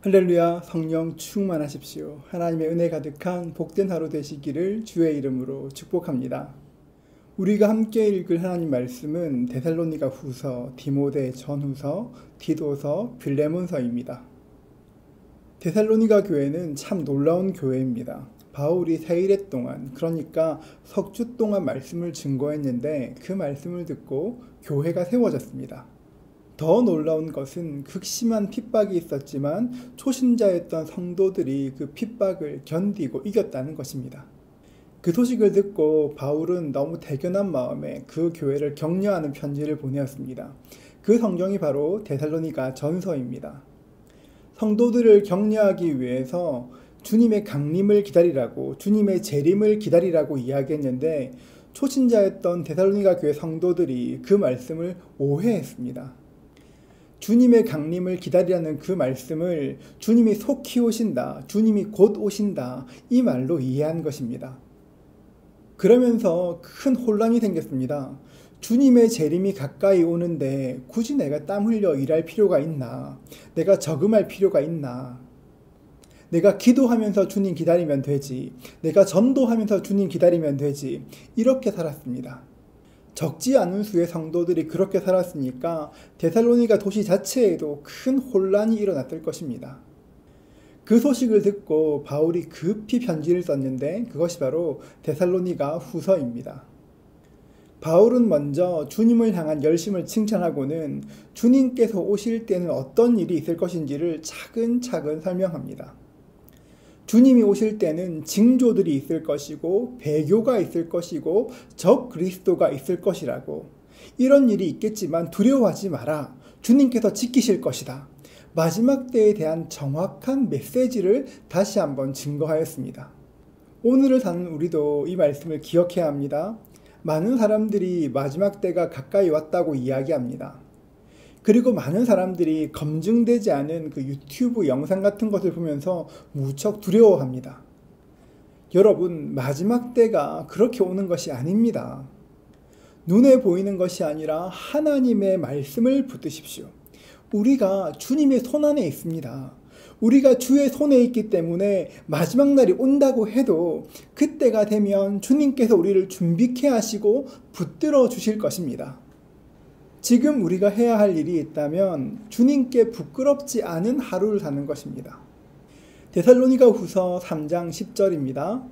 할렐루야, 성령 충만하십시오. 하나님의 은혜 가득한 복된 하루 되시기를 주의 이름으로 축복합니다. 우리가 함께 읽을 하나님 말씀은 데살로니가 후서, 디모데 전후서, 디도서, 빌레몬서입니다. 데살로니가 교회는 참 놀라운 교회입니다. 바울이 세일회 동안, 그러니까 석주 동안 말씀을 증거했는데 그 말씀을 듣고 교회가 세워졌습니다. 더 놀라운 것은 극심한 핍박이 있었지만 초신자였던 성도들이 그 핍박을 견디고 이겼다는 것입니다. 그 소식을 듣고 바울은 너무 대견한 마음에 그 교회를 격려하는 편지를 보내었습니다. 그 성경이 바로 데살로니가 전서입니다. 성도들을 격려하기 위해서 주님의 강림을 기다리라고, 주님의 재림을 기다리라고 이야기했는데 초신자였던 데살로니가 교회 성도들이 그 말씀을 오해했습니다. 주님의 강림을 기다리라는 그 말씀을 주님이 속히 오신다, 주님이 곧 오신다, 이 말로 이해한 것입니다. 그러면서 큰 혼란이 생겼습니다. 주님의 재림이 가까이 오는데 굳이 내가 땀 흘려 일할 필요가 있나? 내가 저금할 필요가 있나? 내가 기도하면서 주님 기다리면 되지. 내가 전도하면서 주님 기다리면 되지. 이렇게 살았습니다. 적지 않은 수의 성도들이 그렇게 살았으니까 데살로니가 도시 자체에도 큰 혼란이 일어났을 것입니다. 그 소식을 듣고 바울이 급히 편지를 썼는데 그것이 바로 데살로니가 후서입니다. 바울은 먼저 주님을 향한 열심을 칭찬하고는 주님께서 오실 때는 어떤 일이 있을 것인지를 차근차근 설명합니다. 주님이 오실 때는 징조들이 있을 것이고 배교가 있을 것이고 적 그리스도가 있을 것이라고, 이런 일이 있겠지만 두려워하지 마라. 주님께서 지키실 것이다. 마지막 때에 대한 정확한 메시지를 다시 한번 증거하였습니다. 오늘을 사는 우리도 이 말씀을 기억해야 합니다. 많은 사람들이 마지막 때가 가까이 왔다고 이야기합니다. 그리고 많은 사람들이 검증되지 않은 그 유튜브 영상 같은 것을 보면서 무척 두려워합니다. 여러분, 마지막 때가 그렇게 오는 것이 아닙니다. 눈에 보이는 것이 아니라 하나님의 말씀을 붙드십시오. 우리가 주님의 손 안에 있습니다. 우리가 주의 손에 있기 때문에 마지막 날이 온다고 해도 그때가 되면 주님께서 우리를 준비케 하시고 붙들어 주실 것입니다. 지금 우리가 해야 할 일이 있다면 주님께 부끄럽지 않은 하루를 사는 것입니다. 데살로니가 후서 3장 10절입니다.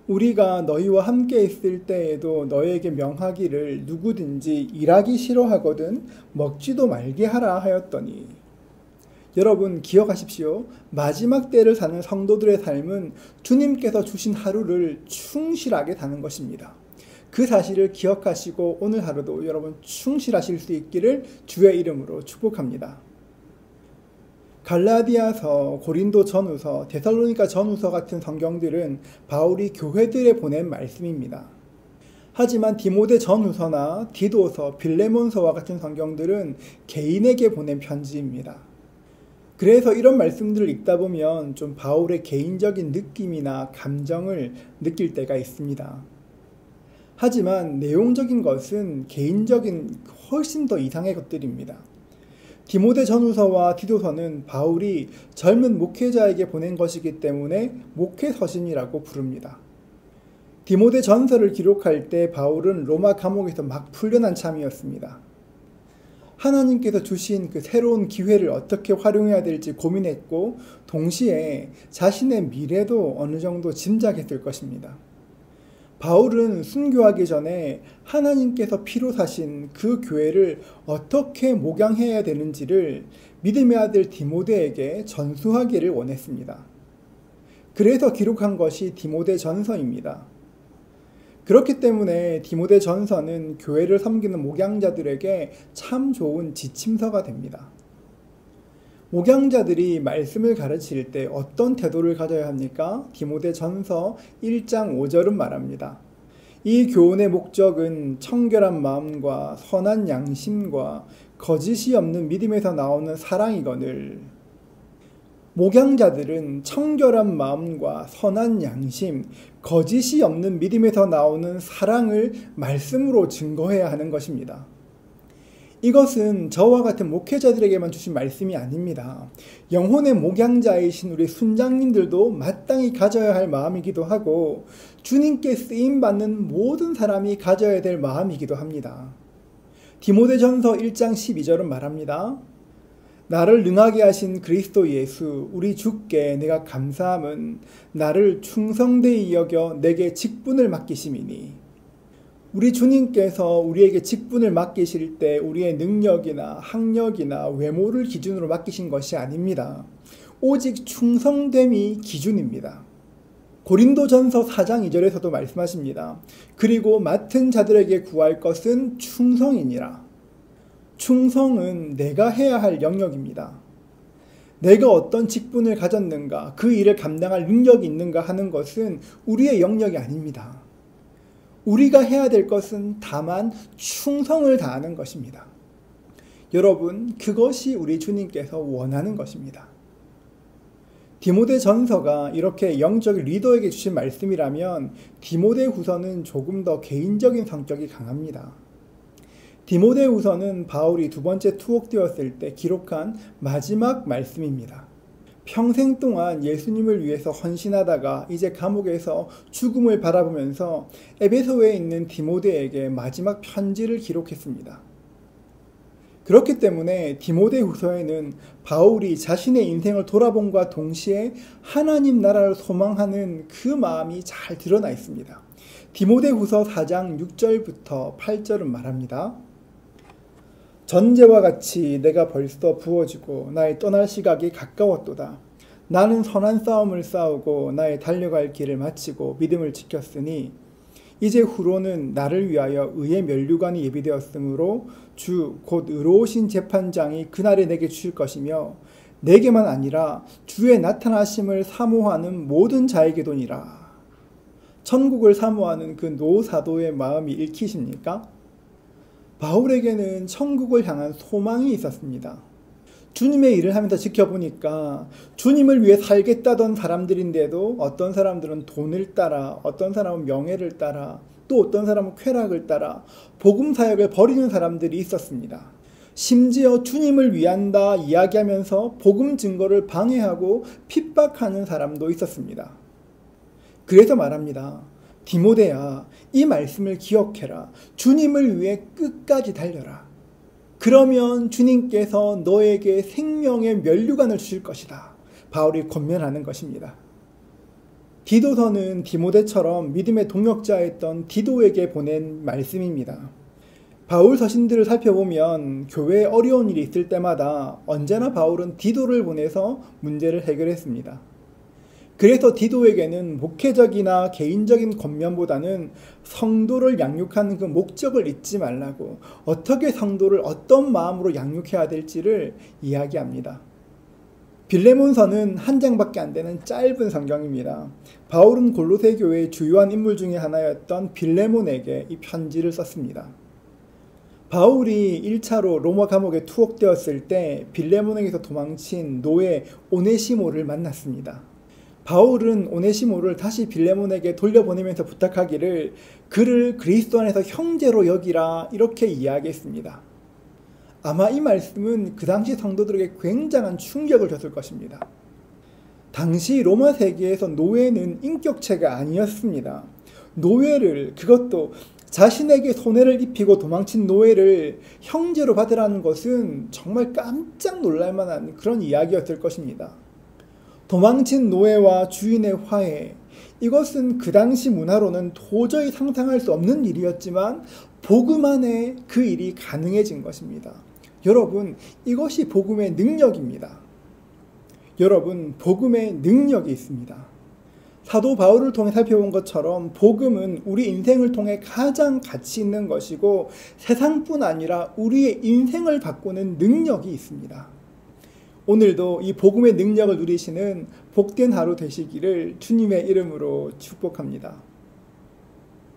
우리가 너희와 함께 있을 때에도 너희에게 명하기를 누구든지 일하기 싫어하거든 먹지도 말게 하라 하였더니. 여러분 기억하십시오. 마지막 때를 사는 성도들의 삶은 주님께서 주신 하루를 충실하게 사는 것입니다. 그 사실을 기억하시고 오늘 하루도 여러분 충실하실 수 있기를 주의 이름으로 축복합니다. 갈라디아서, 고린도 전후서, 데살로니가 전후서 같은 성경들은 바울이 교회들에 보낸 말씀입니다. 하지만 디모데 전후서나 디도서, 빌레몬서와 같은 성경들은 개인에게 보낸 편지입니다. 그래서 이런 말씀들을 읽다 보면 좀 바울의 개인적인 느낌이나 감정을 느낄 때가 있습니다. 하지만 내용적인 것은 개인적인 훨씬 더 이상의 것들입니다. 디모데 전후서와 디도서는 바울이 젊은 목회자에게 보낸 것이기 때문에 목회서신이라고 부릅니다. 디모데 전서를 기록할 때 바울은 로마 감옥에서 막 풀려난 참이었습니다. 하나님께서 주신 그 새로운 기회를 어떻게 활용해야 될지 고민했고 동시에 자신의 미래도 어느 정도 짐작했을 것입니다. 바울은 순교하기 전에 하나님께서 피로 사신 그 교회를 어떻게 목양해야 되는지를 믿음의 아들 디모데에게 전수하기를 원했습니다. 그래서 기록한 것이 디모데 전서입니다. 그렇기 때문에 디모데 전서는 교회를 섬기는 목양자들에게 참 좋은 지침서가 됩니다. 목양자들이 말씀을 가르칠 때 어떤 태도를 가져야 합니까? 디모데 전서 1장 5절은 말합니다. 이 교훈의 목적은 청결한 마음과 선한 양심과 거짓이 없는 믿음에서 나오는 사랑이거늘. 목양자들은 청결한 마음과 선한 양심, 거짓이 없는 믿음에서 나오는 사랑을 말씀으로 증거해야 하는 것입니다. 이것은 저와 같은 목회자들에게만 주신 말씀이 아닙니다. 영혼의 목양자이신 우리 순장님들도 마땅히 가져야 할 마음이기도 하고 주님께 쓰임받는 모든 사람이 가져야 될 마음이기도 합니다. 디모데전서 1장 12절은 말합니다. 나를 능하게 하신 그리스도 예수 우리 주께 내가 감사함은 나를 충성되이 여겨 내게 직분을 맡기심이니. 우리 주님께서 우리에게 직분을 맡기실 때 우리의 능력이나 학력이나 외모를 기준으로 맡기신 것이 아닙니다. 오직 충성됨이 기준입니다. 고린도전서 4장 2절에서도 말씀하십니다. 그리고 맡은 자들에게 구할 것은 충성이니라. 충성은 내가 해야 할 영역입니다. 내가 어떤 직분을 가졌는가, 그 일을 감당할 능력이 있는가 하는 것은 우리의 영역이 아닙니다. 우리가 해야 될 것은 다만 충성을 다하는 것입니다. 여러분, 그것이 우리 주님께서 원하는 것입니다. 디모데전서가 이렇게 영적 리더에게 주신 말씀이라면 디모데후서는 조금 더 개인적인 성격이 강합니다. 디모데후서는 바울이 두 번째 투옥되었을 때 기록한 마지막 말씀입니다. 평생 동안 예수님을 위해서 헌신하다가 이제 감옥에서 죽음을 바라보면서 에베소에 있는 디모데에게 마지막 편지를 기록했습니다. 그렇기 때문에 디모데후서에는 바울이 자신의 인생을 돌아봄과 동시에 하나님 나라를 소망하는 그 마음이 잘 드러나 있습니다. 디모데후서 4장 6절부터 8절은 말합니다. 전제와 같이 내가 벌써 부어지고 나의 떠날 시각이 가까웠도다. 나는 선한 싸움을 싸우고 나의 달려갈 길을 마치고 믿음을 지켰으니 이제 후로는 나를 위하여 의의 면류관이 예비되었으므로 주 곧 의로우신 재판장이 그날에 내게 주실 것이며 내게만 아니라 주의 나타나심을 사모하는 모든 자에게도니라. 천국을 사모하는 그 노사도의 마음이 읽히십니까? 바울에게는 천국을 향한 소망이 있었습니다. 주님의 일을 하면서 지켜보니까 주님을 위해 살겠다던 사람들인데도 어떤 사람들은 돈을 따라, 어떤 사람은 명예를 따라, 또 어떤 사람은 쾌락을 따라 복음 사역을 버리는 사람들이 있었습니다. 심지어 주님을 위한다 이야기하면서 복음 증거를 방해하고 핍박하는 사람도 있었습니다. 그래서 말합니다. 디모데야, 이 말씀을 기억해라. 주님을 위해 끝까지 달려라. 그러면 주님께서 너에게 생명의 면류관을 주실 것이다. 바울이 권면하는 것입니다. 디도서는 디모데처럼 믿음의 동역자였던 디도에게 보낸 말씀입니다. 바울 서신들을 살펴보면 교회에 어려운 일이 있을 때마다 언제나 바울은 디도를 보내서 문제를 해결했습니다. 그래서 디도에게는 목회적이나 개인적인 권면보다는 성도를 양육하는 그 목적을 잊지 말라고, 어떻게 성도를 어떤 마음으로 양육해야 될지를 이야기합니다. 빌레몬서는 한 장밖에 안 되는 짧은 성경입니다. 바울은 골로새 교회의 주요한 인물 중에 하나였던 빌레몬에게 이 편지를 썼습니다. 바울이 1차로 로마 감옥에 투옥되었을 때 빌레몬에게서 도망친 노예 오네시모를 만났습니다. 바울은 오네시모를 다시 빌레몬에게 돌려보내면서 부탁하기를 그를 그리스도 안에서 형제로 여기라 이렇게 이야기했습니다. 아마 이 말씀은 그 당시 성도들에게 굉장한 충격을 줬을 것입니다. 당시 로마 세계에서 노예는 인격체가 아니었습니다. 노예를, 그것도 자신에게 손해를 입히고 도망친 노예를 형제로 받으라는 것은 정말 깜짝 놀랄만한 그런 이야기였을 것입니다. 도망친 노예와 주인의 화해, 이것은 그 당시 문화로는 도저히 상상할 수 없는 일이었지만 복음 안에 그 일이 가능해진 것입니다. 여러분, 이것이 복음의 능력입니다. 여러분, 복음의 능력이 있습니다. 사도 바울을 통해 살펴본 것처럼 복음은 우리 인생을 통해 가장 가치 있는 것이고 세상뿐 아니라 우리의 인생을 바꾸는 능력이 있습니다. 오늘도 이 복음의 능력을 누리시는 복된 하루 되시기를 주님의 이름으로 축복합니다.